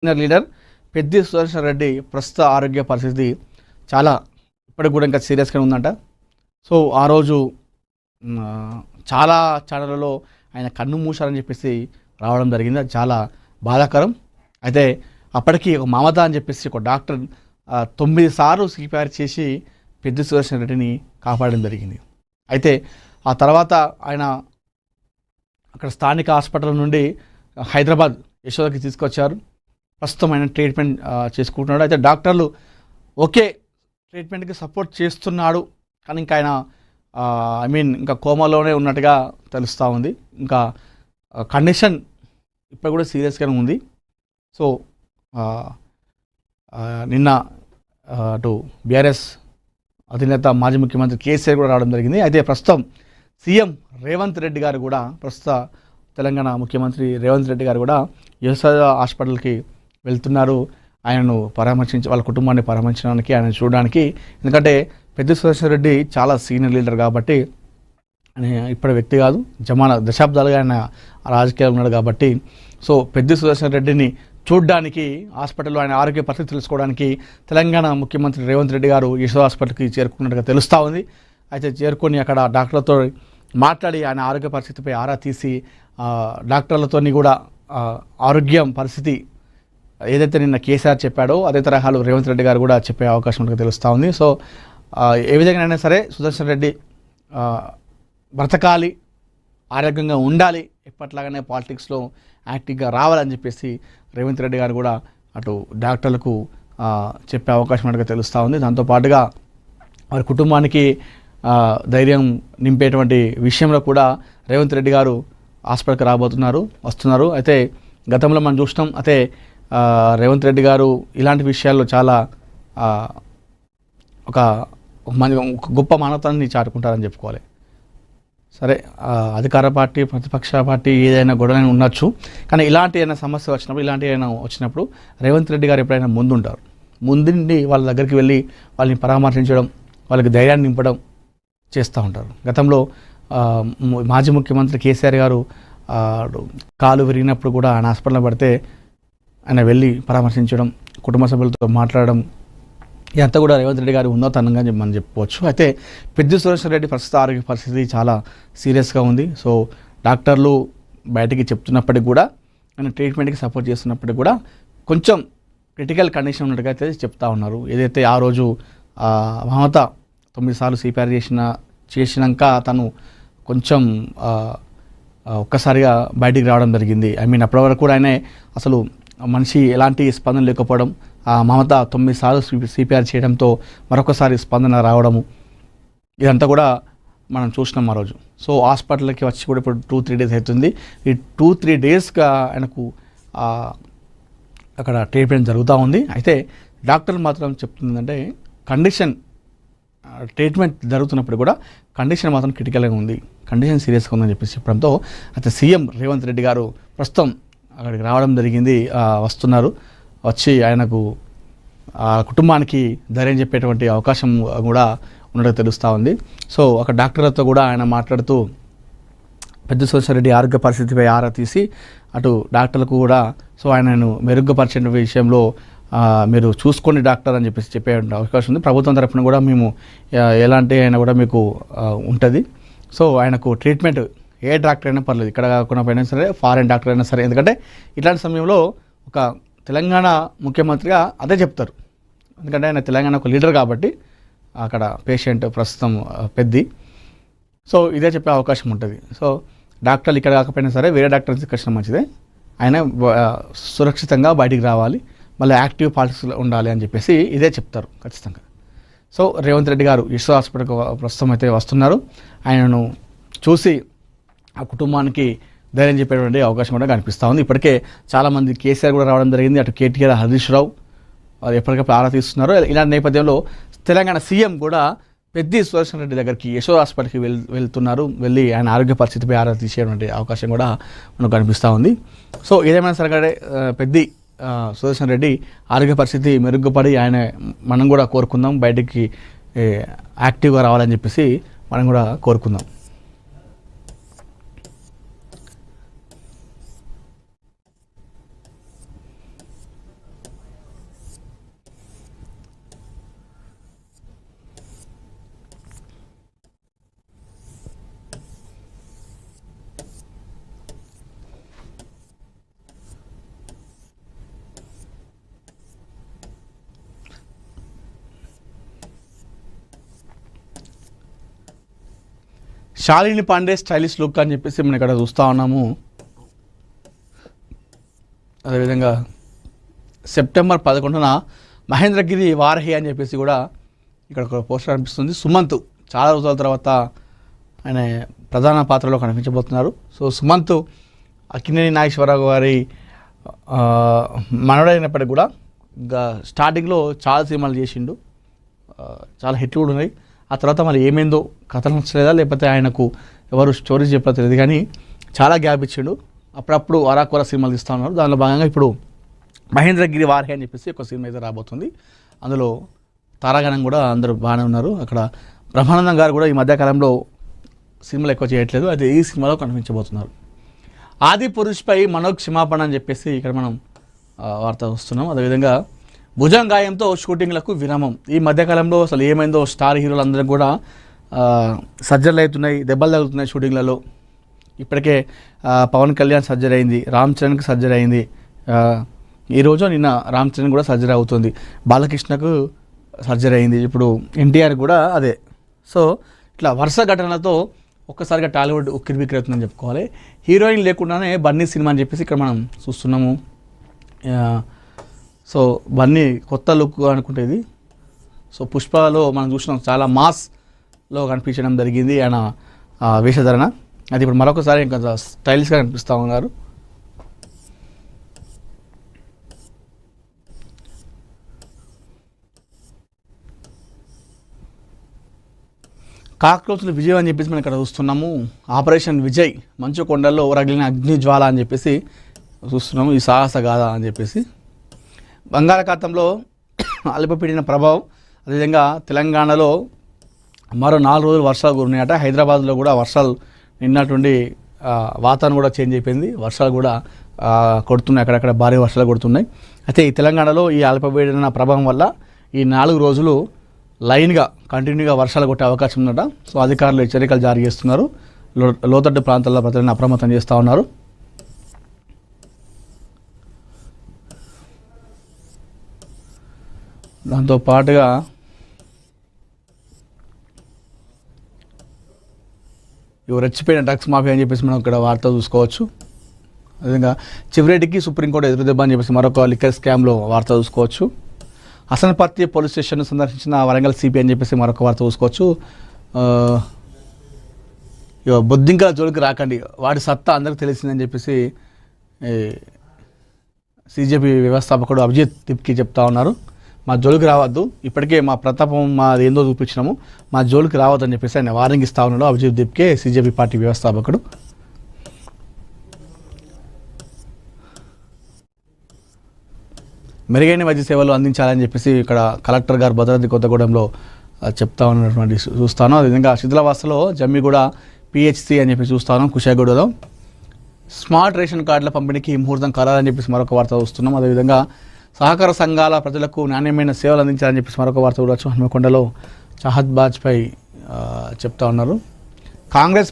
Senior leader Peddi Sudarshan Reddy ప్రస్తుత ఆరోగ్య పరిస్థితి చాలా ఇప్పటికి కూడా ఇంకా సీరియస్గా ఉందంట. సో ఆ రోజు చాలా ఛానళ్ళలో ఆయన కన్ను మూశారని చెప్పేసి రావడం జరిగింది. అది చాలా బాధాకరం. అయితే అప్పటికి ఒక మమత అని చెప్పేసి ఒక డాక్టర్ 9 సార్లు సిపిఆర్ చేసి పెద్ది సుదర్శన్ రెడ్డిని కాపాడడం జరిగింది. అయితే ఆ తర్వాత ఆయన అక్కడ స్థానిక హాస్పిటల్ నుండి హైదరాబాద్ యశోదకి తీసుకొచ్చారు. ప్రస్తుతం ఆయన ట్రీట్మెంట్ చేసుకుంటున్నాడు. అయితే డాక్టర్లు ఓకే ట్రీట్మెంట్కి సపోర్ట్ చేస్తున్నాడు, కానీ ఇంకా ఆయన ఇంకా కోమాలోనే ఉన్నట్టుగా తెలుస్తూ ఉంది. ఇంకా కండిషన్ ఇప్పుడు కూడా సీరియస్గానే ఉంది. సో నిన్న అటు బీఆర్ఎస్ అధినేత మాజీ ముఖ్యమంత్రి కేసీఆర్ కూడా రావడం జరిగింది. అయితే ప్రస్తుతం సీఎం రేవంత్ రెడ్డి గారు కూడా ప్రస్తుత తెలంగాణ ముఖ్యమంత్రి రేవంత్ రెడ్డి గారు కూడా యశోద హాస్పిటల్కి వెళ్తున్నారు. ఆయనను వాళ్ళ కుటుంబాన్ని పరామర్శించడానికి, ఆయన చూడడానికి. ఎందుకంటే పెద్ది సుదర్శన్ రెడ్డి చాలా సీనియర్ లీడర్ కాబట్టి ఆయన ఇప్పటి వ్యక్తి కాదు, దశాబ్దాలుగా ఆయన రాజకీయాలు ఉన్నాడు కాబట్టి. సో పెద్ది సుదర్శన్ రెడ్డిని చూడడానికి హాస్పిటల్లో ఆయన ఆరోగ్య పరిస్థితి తెలుసుకోవడానికి తెలంగాణ ముఖ్యమంత్రి రేవంత్ రెడ్డి గారు యశోద హాస్పిటల్కి చేరుకున్నట్టుగా తెలుస్తూ ఉంది. అయితే చేరుకొని అక్కడ డాక్టర్లతో మాట్లాడి ఆయన ఆరోగ్య పరిస్థితిపై ఆరా తీసి డాక్టర్లతోని కూడా ఆరోగ్యం పరిస్థితి ఏదైతే నిన్న కేసీఆర్ చెప్పాడో అదే తరహాలో రేవంత్ రెడ్డి గారు కూడా చెప్పే అవకాశం ఉన్నట్టుగా తెలుస్తూ ఉంది. సో ఏ విధంగానైనా సరే సుదర్శన్ రెడ్డి బ్రతకాలి, ఆరోగ్యంగా ఉండాలి, ఎప్పట్లాగానే పాలిటిక్స్లో యాక్టివ్గా రావాలని చెప్పేసి రేవంత్ రెడ్డి గారు కూడా అటు డాక్టర్లకు చెప్పే అవకాశం ఉన్నట్టుగా తెలుస్తూ ఉంది. దాంతోపాటుగా వారి కుటుంబానికి ధైర్యం నింపేటువంటి విషయంలో కూడా రేవంత్ రెడ్డి గారు హాస్పిటల్కి వస్తున్నారు. అయితే గతంలో మనం చూసినాం. అయితే రేవంత్ రెడ్డి గారు ఇలాంటి విషయాల్లో చాలా ఒక గొప్ప మానవతాన్ని చాటుకుంటారని చెప్పుకోవాలి. సరే, అధికార పార్టీ ప్రతిపక్ష పార్టీ ఏదైనా గొడవలైనా ఉండొచ్చు, కానీ ఇలాంటి ఏదైనా సమస్య వచ్చినప్పుడు రేవంత్ రెడ్డి గారు ఎప్పుడైనా ముందుంటారు. ముందుండి వాళ్ళ దగ్గరికి వెళ్ళి వాళ్ళని పరామర్శించడం, వాళ్ళకి ధైర్యాన్ని నింపడం చేస్తూ ఉంటారు. గతంలో మాజీ ముఖ్యమంత్రి కేసీఆర్ గారు కాలు విరిగినప్పుడు కూడా ఆయన హాస్పిటల్లో పడితే ఆయన వెళ్ళి పరామర్శించడం, కుటుంబ సభ్యులతో మాట్లాడడం, ఇదంతా కూడా రేవంత్ రెడ్డి గారు ఉన్నతంగా మనం చెప్పుకోవచ్చు. అయితే పెద్ది సుదర్శన్ రెడ్డి ప్రస్తుత ఆరోగ్య పరిస్థితి చాలా సీరియస్గా ఉంది. సో డాక్టర్లు బయటికి చెప్తున్నప్పటికి కూడా, ఆయన ట్రీట్మెంట్కి సపోర్ట్ చేస్తున్నప్పటికి కూడా కొంచెం క్రిటికల్ కండిషన్ ఉన్నట్టుగా అయితే చెప్తా ఉన్నారు. ఏదైతే ఆ రోజు మమత 9 సార్లు సిపిఆర్ చేసినాక తను కొంచెం ఒక్కసారిగా బయటికి రావడం జరిగింది. అప్పటి వరకు కూడా ఆయన అసలు మనిషి ఎలాంటి స్పందన లేకపోవడం, మమత 9 సార్లు సిపిఆర్ చేయడంతో మరొకసారి స్పందన రావడము, ఇదంతా కూడా మనం చూసినాం ఆ రోజు. సో హాస్పిటల్కి వచ్చి కూడా ఇప్పుడు 2-3 డేస్ అవుతుంది. ఈ 2-3 డేస్గా ఆయనకు అక్కడ ట్రీట్మెంట్ జరుగుతూ ఉంది. అయితే డాక్టర్లు మాత్రం చెప్తుందంటే కండిషన్ ట్రీట్మెంట్ జరుగుతున్నప్పుడు కూడా కండిషన్ మాత్రం క్రిటికల్గా ఉంది, కండిషన్ సీరియస్గా ఉందని చెప్పేసి చెప్పడంతో అయితే సీఎం రేవంత్ రెడ్డి గారు ప్రస్తుతం అక్కడికి రావడం జరిగింది. వచ్చి ఆయనకు కుటుంబానికి ధైర్యం చెప్పేటువంటి అవకాశం కూడా ఉన్నట్టు తెలుస్తూ ఉంది. సో అక్కడ డాక్టర్లతో కూడా ఆయన మాట్లాడుతూ పెద్ది సుదర్శన్ రెడ్డి ఆరోగ్య పరిస్థితిపై ఆరా తీసి అటు డాక్టర్లకు కూడా సో ఆయనను మెరుగుపరిచే విషయంలో మీరు చూసుకోండి డాక్టర్ అని చెప్పేసి చెప్పే అవకాశం ఉంది. ప్రభుత్వం తరఫున కూడా మేము ఎలాంటి అయినా కూడా మీకు ఉంటుంది. సో ఆయనకు ట్రీట్మెంట్ ఏ డాక్టర్ అయినా పర్లేదు, ఇక్కడ కాకుండా అయినా సరే, ఫారెన్ డాక్టర్ అయినా సరే. ఎందుకంటే ఇట్లాంటి సమయంలో ఒక తెలంగాణ ముఖ్యమంత్రిగా అదే చెప్తారు. ఎందుకంటే ఆయన తెలంగాణ ఒక లీడర్ కాబట్టి అక్కడ పేషెంట్ ప్రస్తుతం పెద్ది. సో ఇదే చెప్పే అవకాశం ఉంటుంది. సో డాక్టర్లు ఇక్కడ కాకపోయినా సరే వేరే డాక్టర్ తీసుకొచ్చిన మంచిదే, ఆయన సురక్షితంగా బయటికి రావాలి, మళ్ళీ యాక్టివ్ పాలిటిక్స్లో ఉండాలి అని చెప్పేసి ఇదే చెప్తారు ఖచ్చితంగా. సో రేవంత్ రెడ్డి గారు యశోద హాస్పిటల్కి ప్రస్తుతం అయితే వస్తున్నారు. ఆయనను చూసి ఆ కుటుంబానికి ధైర్యం చెప్పేటువంటి అవకాశం కూడా కనిపిస్తూ ఉంది. ఇప్పటికే చాలామంది కేసీఆర్ కూడా రావడం జరిగింది. అటు కేటీఆర్, హరీష్ రావు ఎప్పటికప్పుడు ఆరా తీస్తున్నారు. ఇలాంటి నేపథ్యంలో తెలంగాణ సీఎం కూడా పెద్ది సుదర్శన్ రెడ్డి దగ్గరికి యశోద హాస్పిటల్కి వెళ్తున్నారు. వెళ్ళి ఆయన ఆరోగ్య పరిస్థితిపై ఆరా తీసేటువంటి అవకాశం కూడా మనకు కనిపిస్తూ ఉంది. సో ఏదేమైనా సరే పెద్ది సుదర్శన్ రెడ్డి ఆరోగ్య పరిస్థితి మెరుగుపడి మనం కూడా కోరుకుందాం, బయటికి యాక్టివ్గా రావాలని చెప్పేసి మనం కూడా కోరుకుందాం. శాలిని పాండే స్టైలిష్ లుక్ అని చెప్పేసి మనం ఇక్కడ చూస్తూ ఉన్నాము. అదేవిధంగా సెప్టెంబర్ 11న మహేంద్రగిరి వారహి అని చెప్పేసి కూడా ఇక్కడ ఒక పోస్టర్ కనిపిస్తుంది. సుమంత్ చాలా రోజుల తర్వాత ఆయన ప్రధాన పాత్రలో కనిపించబోతున్నారు. సో సుమంత్ అక్కినేని నాగేశ్వరరావు గారి మనవడైనప్పటికీ కూడా ఇంకా స్టార్టింగ్లో చాలా సినిమాలు చేసిండు, చాలా హిట్లు కూడా ఉన్నాయి. ఆ తర్వాత మళ్ళీ ఏమైందో కథలు నచ్చలేదా లేకపోతే ఆయనకు ఎవరు స్టోరీస్ చెప్పారో తెలియదు కానీ చాలా గ్యాప్ ఇచ్చిండు. అప్పుడప్పుడు అరాకొర సినిమాలు తీస్తూ ఉన్నారు. దానిలో భాగంగా ఇప్పుడు మహేంద్రగిరి వారహి అని చెప్పేసి ఒక సినిమా అయితే రాబోతుంది. అందులో తారాగణం కూడా అందరూ బాగానే ఉన్నారు. అక్కడ బ్రహ్మానందం గారు కూడా ఈ మధ్యకాలంలో సినిమాలు ఎక్కువ చేయట్లేదు, అది ఈ సినిమాలో కనిపించబోతున్నారు. ఆది పురుష్పై మనోజ్ క్షమాపణ అని చెప్పేసి ఇక్కడ మనం వార్త వస్తున్నాం. అదేవిధంగా భుజంగాయంతో షూటింగ్లకు విరామం. ఈ మధ్యకాలంలో అసలు ఏమైందో స్టార్ హీరోలందరికీ కూడా సర్జరీలు అవుతున్నాయి, దెబ్బలు తగులుతున్నాయి షూటింగ్లలో. ఇప్పటికే పవన్ కళ్యాణ్ సర్జరీ అయింది, రామ్ చరణ్కి సర్జరీ అయింది, ఈరోజు నిన్న రామ్ చరణ్ కూడా సర్జరీ అవుతుంది, బాలకృష్ణకు సర్జరీ అయింది, ఇప్పుడు ఎన్టీఆర్ కూడా అదే. సో ఇట్లా వరుస ఘటనలతో ఒక్కసారిగా టాలీవుడ్ ఉక్కిరిబిక్కిరి అవుతుందని చెప్పుకోవాలి. హీరోయిన్ లేకుండానే బన్నీ సినిమా అని చెప్పేసి ఇక్కడ మనం చూస్తున్నాము. సో బన్నీ కొత్త లుక్ అనుకుంటేది. సో పుష్పలో మనం చూసినాం, చాలా మాస్లో కనిపించడం జరిగింది ఆయన వేషధరణ. అది ఇప్పుడు మరొకసారి ఇంకా స్టైలిష్గా కనిపిస్తూ ఉన్నారు. కాక్రోచ్లు విజయ్ అని చెప్పేసి మనం ఇక్కడ చూస్తున్నాము. ఆపరేషన్ విజయ్ మంచు కొండల్లో రగిలిన అగ్ని జ్వాల అని చెప్పేసి చూస్తున్నాము. ఈ సాహస గాథ అని చెప్పేసి బంగాళాఖాతంలో అల్పపీడన ప్రభావం, అదేవిధంగా తెలంగాణలో మరో 4 రోజులు వర్షాలు కురినాయట. హైదరాబాద్లో కూడా వర్షాలు నిన్నటువంటి వాతావరణం కూడా చేంజ్ అయిపోయింది, వర్షాలు కూడా కొడుతున్నాయి, అక్కడక్కడ భారీ వర్షాలు కొడుతున్నాయి. అయితే ఈ తెలంగాణలో ఈ అల్పపీడన ప్రభావం వల్ల ఈ 4 రోజులు లైన్గా కంటిన్యూగా వర్షాలు కొట్టే అవకాశం ఉందట. సో అధికారులు హెచ్చరికలు జారీ చేస్తున్నారు, లోతట్టు ప్రాంతాల్లో ప్రజలను అప్రమత్తం చేస్తూ ఉన్నారు. దాంతో పాటుగా ఇవి రెచ్చిపోయిన డ్రగ్స్ మాఫియా అని చెప్పేసి మనం ఇక్కడ వార్త చూసుకోవచ్చు. అదేవిధంగా చివరెడ్డికి సుప్రీంకోర్టు ఎదురుదెబ్బ అని చెప్పేసి మరొక లిక్కర్ స్కామ్లో వార్త చూసుకోవచ్చు. హసన్పర్తి పోలీస్ స్టేషన్ సందర్శించిన వరంగల్ సిపి అని చెప్పేసి మరొక వార్త చూసుకోవచ్చు. బొద్దింకల జోలికి రాకండి, వాడి సత్తా అందరికీ తెలిసిందని చెప్పేసి సిజేపీ వ్యవస్థాపకుడు అభిజిత్ తిప్కి చెప్తా ఉన్నారు. మా జోలికి రావద్దు, ఇప్పటికే మా ప్రతాపం మా ఏందో చూపించినాము, మా జోలికి రావద్దు అని చెప్పేసి ఆయన వార్నింగ్ ఇస్తా ఉన్నాడు అభిజిత్ తిప్కే, సిజేపీ పార్టీ వ్యవస్థాపకుడు. మెరుగైన వైద్య సేవలు అందించాలని చెప్పేసి ఇక్కడ కలెక్టర్ గారు భద్రాద్రి కొత్తగూడెంలో చెప్తా ఉన్నటువంటి చూస్తాను. అదేవిధంగా శిథిలావాసలో జమ్మిగూడ పిహెచ్సి అని చెప్పి చూస్తాను. కుషాగూడలో స్మార్ట్ రేషన్ కార్డుల పంపిణీకి ముహూర్తం ఖరారని చెప్పేసి మరొక వార్త చూస్తున్నాం. అదేవిధంగా సహకార సంఘాల ప్రజలకు నాణ్యమైన సేవలు అందించాలని చెప్పేసి మరొక వార్త చూడవచ్చు. హన్మకొండలో చాహద్ బాజ్పేయి చెప్తా ఉన్నారు. కాంగ్రెస్